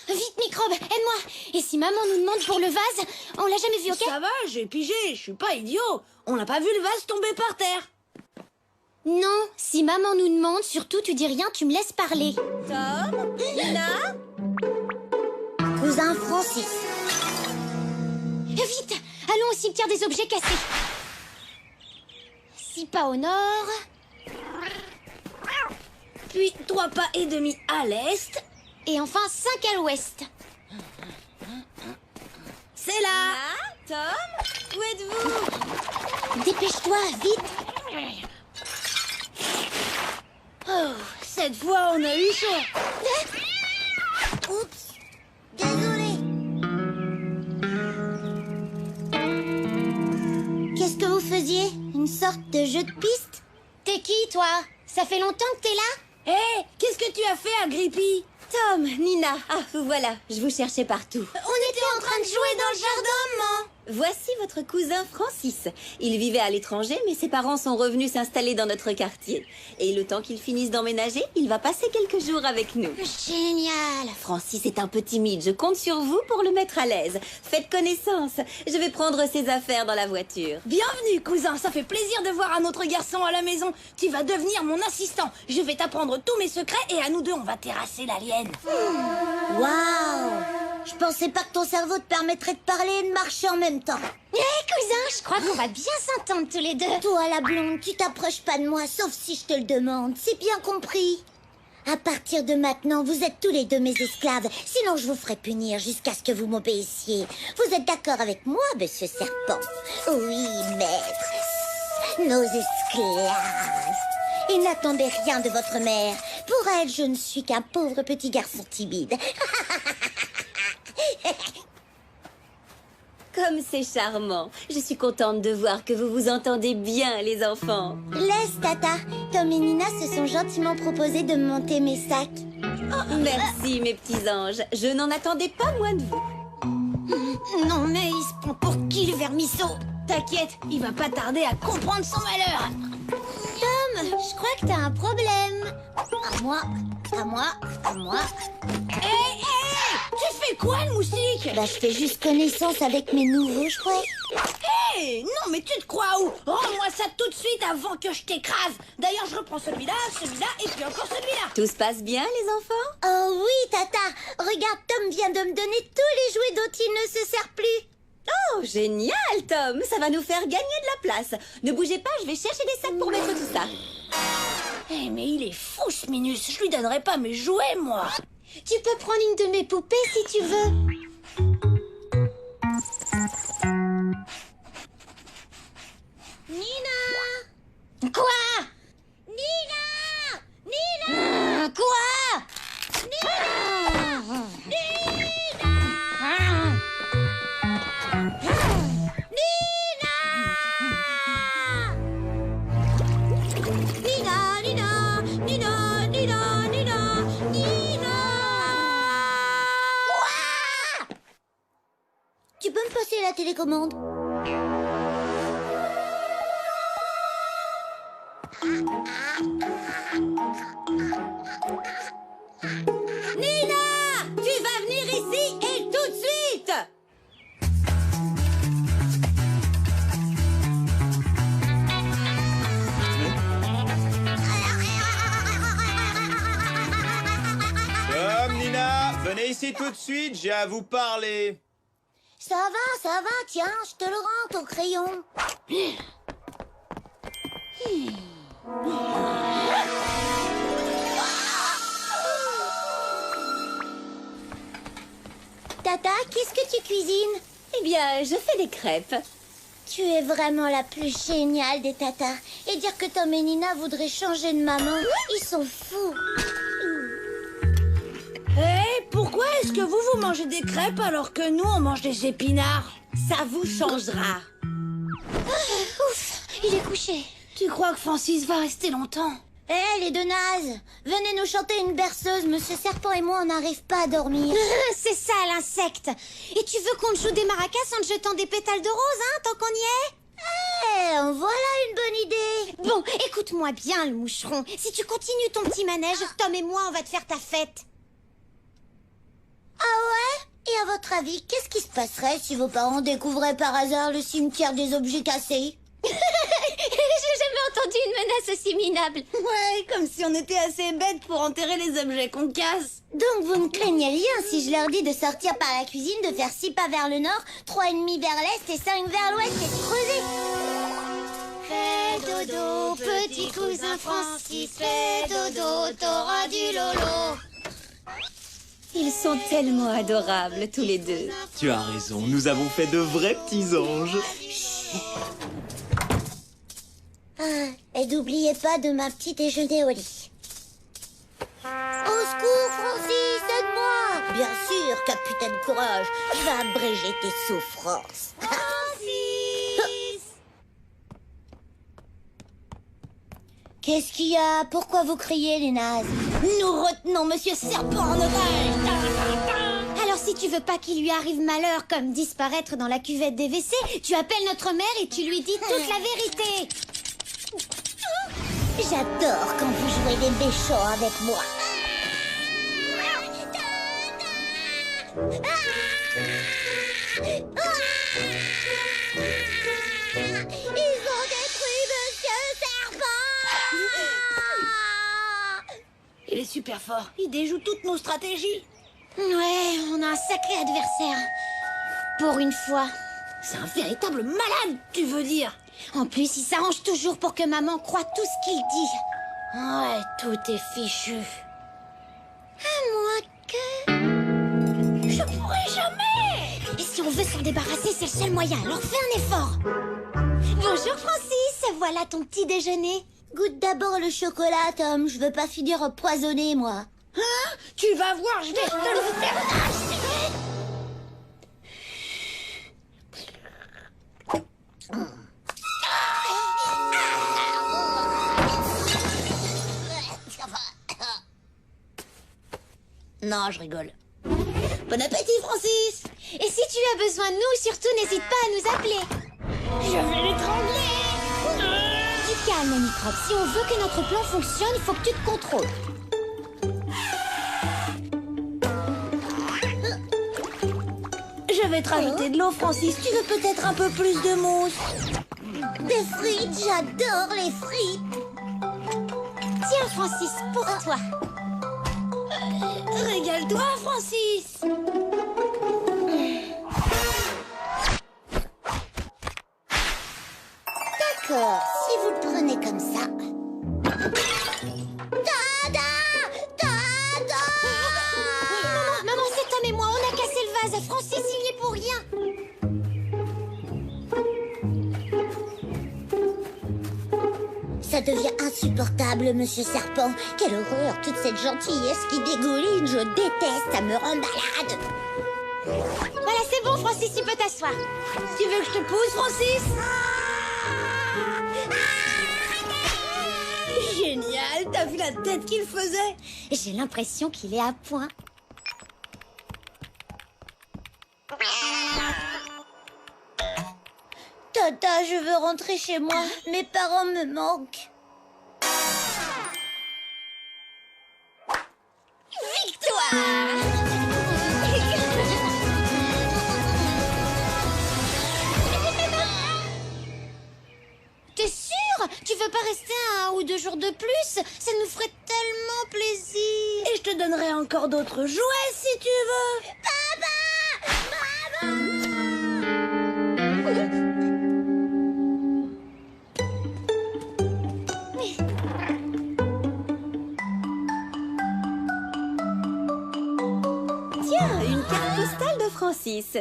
Vite, microbe, aide-moi. Et si maman nous demande pour le vase, on l'a jamais vu, ok? Ça va, j'ai pigé, je suis pas idiot. On n'a pas vu le vase tomber par terre. Non, si maman nous demande, surtout tu dis rien, tu me laisses parler. Tom, Nina, Cousin Francis. Vite, allons au cimetière des objets cassés. 6 pas au nord. Puis 3 pas et demi à l'est. Et enfin 5 à l'ouest. C'est là. Nina, Tom, où êtes-vous? Dépêche-toi, vite. Oh, cette fois, on a eu chaud. Oups, désolé. Qu'est-ce que vous faisiez? Une sorte de jeu de piste? T'es qui, toi? Ça fait longtemps que t'es là? Hé, qu'est-ce que tu as fait à Grippy? Tom, Nina, ah, vous voilà, je vous cherchais partout. On était en train de jouer dans le jardin, maman. Voici votre cousin Francis. Il vivait à l'étranger, mais ses parents sont revenus s'installer dans notre quartier. Et le temps qu'ils finissent d'emménager, il va passer quelques jours avec nous. Génial. Francis est un peu timide, je compte sur vous pour le mettre à l'aise. Faites connaissance, je vais prendre ses affaires dans la voiture. Bienvenue, cousin, ça fait plaisir de voir un autre garçon à la maison. Tu vas devenir mon assistant. Je vais t'apprendre tous mes secrets et à nous deux, on va terrasser l'alien. Waouh. Je pensais pas que ton cerveau te permettrait de parler et de marcher en même temps. Cousin, je crois qu'on va bien s'entendre tous les deux. Toi, la blonde, tu t'approches pas de moi, sauf si je te le demande. C'est bien compris. À partir de maintenant, vous êtes tous les deux mes esclaves. Sinon, je vous ferai punir jusqu'à ce que vous m'obéissiez. Vous êtes d'accord avec moi, monsieur Serpent? Oui, maître. Nos esclaves. Et n'attendez rien de votre mère. Pour elle, je ne suis qu'un pauvre petit garçon timide. Comme c'est charmant. Je suis contente de voir que vous vous entendez bien, les enfants. Laisse, Tata. Tom et Nina se sont gentiment proposés de monter mes sacs. Merci, mes petits anges. Je n'en attendais pas moins de vous. Non, mais il se prend pour qui, le vermisseau? T'inquiète, il va pas tarder à comprendre son malheur. Tom, je crois que t'as un problème. À moi, à moi, à moi. Hé, tu fais quoi, le moustique? Bah, je fais juste connaissance avec mes nouveaux, je crois. Hé, non, mais tu te crois où? Rends-moi ça tout de suite avant que je t'écrase. D'ailleurs, je reprends celui-là et puis encore celui-là. Tout se passe bien, les enfants? Oh oui, Tata. Regarde, Tom vient de me donner tous les jouets dont il ne se sert plus. Oh, génial, Tom. Ça va nous faire gagner de la place. Ne bougez pas, je vais chercher des sacs pour mettre tout ça. Eh, mais il est fou, ce Minus. Je lui donnerai pas mes jouets, moi. Tu peux prendre une de mes poupées si tu veux. Nina! Quoi? Nina! Nina! Quoi? Nina! Nina! Nina! Nina! Nina! Nina! Nina! Nina! Quoi? Tu peux me passer la télécommande? Nina! Tu vas venir ici et tout de suite! Tom, Nina, venez ici tout de suite, j'ai à vous parler. Ça va, tiens, je te le rends, ton crayon. Tata, qu'est-ce que tu cuisines? Eh bien, je fais des crêpes. Tu es vraiment la plus géniale des tatas. Et dire que Tom et Nina voudraient changer de maman, ils sont fous. Hé, pourquoi est-ce que vous mangez des crêpes alors que nous, on mange des épinards? Ça vous changera. Ouf, il est couché. Tu crois que Francis va rester longtemps? Hé, les deux nazes, venez nous chanter une berceuse. Monsieur Serpent et moi, on n'arrive pas à dormir. C'est ça, l'insecte. Et tu veux qu'on te joue des maracas en te jetant des pétales de rose, hein, tant qu'on y est? Voilà une bonne idée. Bon, écoute-moi bien, le moucheron. Si tu continues ton petit manège, Tom et moi, on va te faire ta fête. Ah ouais? Et à votre avis, qu'est-ce qui se passerait si vos parents découvraient par hasard le cimetière des objets cassés? J'ai jamais entendu une menace aussi minable. Ouais, comme si on était assez bêtes pour enterrer les objets qu'on casse. Donc vous ne craignez rien si je leur dis de sortir par la cuisine, de faire 6 pas vers le nord, 3,5 vers l'est et 5 vers l'ouest et de creuser. Fais dodo, petit cousin Francis, fais dodo, t'auras du lolo. Ils sont tellement adorables, tous les deux. Tu as raison, nous avons fait de vrais petits anges. Et n'oubliez pas de ma petit déjeuner au lit. Au secours, Francis, aide-moi! Bien sûr, capitaine Courage, je vais abréger tes souffrances. Qu'est-ce qu'il y a? Pourquoi vous criez, les nazes? Nous retenons Monsieur Serpent en otage. Alors si tu veux pas qu'il lui arrive malheur comme disparaître dans la cuvette des WC, tu appelles notre mère et tu lui dis toute la vérité. J'adore quand vous jouez les méchants avec moi. Ils ont détruit Monsieur Serpent. Il est super fort. Il déjoue toutes nos stratégies. Ouais, on a un sacré adversaire. Pour une fois. C'est un véritable malade, tu veux dire? En plus, il s'arrange toujours pour que maman croie tout ce qu'il dit. Ouais, tout est fichu. À moins que... Je pourrais jamais. Et si on veut s'en débarrasser, c'est le seul moyen. Alors fais un effort. Bonjour Francis, voilà ton petit déjeuner. Goûte d'abord le chocolat, Tom. Je veux pas finir empoisonné, moi. Hein? Tu vas voir, je vais te le faire. Non, je rigole. Bon appétit, Francis. Et si tu as besoin de nous, surtout n'hésite pas à nous appeler. Je vais l'étrangler. Du calme, microbe. Si on veut que notre plan fonctionne, il faut que tu te contrôles. Je vais te rajouter de l'eau, Francis. Tu veux peut-être un peu plus de mousse? Des frites, j'adore les frites. Tiens, Francis, pour toi. Régale-toi, Francis. D'accord, si vous le prenez comme ça. Tada! Tada! Maman, c'est Tom et moi, on a cassé le vase. Francis, il n'y est pour rien. Ça devient insupportable, Monsieur Serpent. Quelle horreur, toute cette gentillesse qui dégouline. Je déteste, ça me rend malade. Voilà, c'est bon, Francis, tu peux t'asseoir. Tu veux que je te pousse, Francis? Génial, t'as vu la tête qu'il faisait? J'ai l'impression qu'il est à point. Tata, je veux rentrer chez moi. Mes parents me manquent. T'es sûr? Tu veux pas rester 1 ou 2 jours de plus? Ça nous ferait tellement plaisir. Et je te donnerai encore d'autres jouets si tu veux. Tiens, une carte postale de Francis.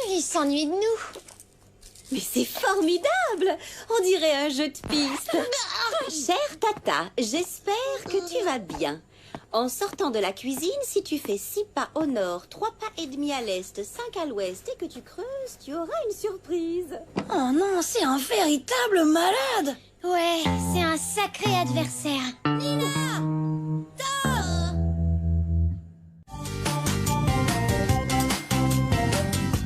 Il s'ennuie de nous. Mais c'est formidable! On dirait un jeu de piste. Chère Tata, j'espère que tu vas bien. En sortant de la cuisine, si tu fais 6 pas au nord, 3 pas et demi à l'est, 5 à l'ouest et que tu creuses, tu auras une surprise. Oh non, c'est un véritable malade. Ouais, c'est un sacré adversaire. Nina!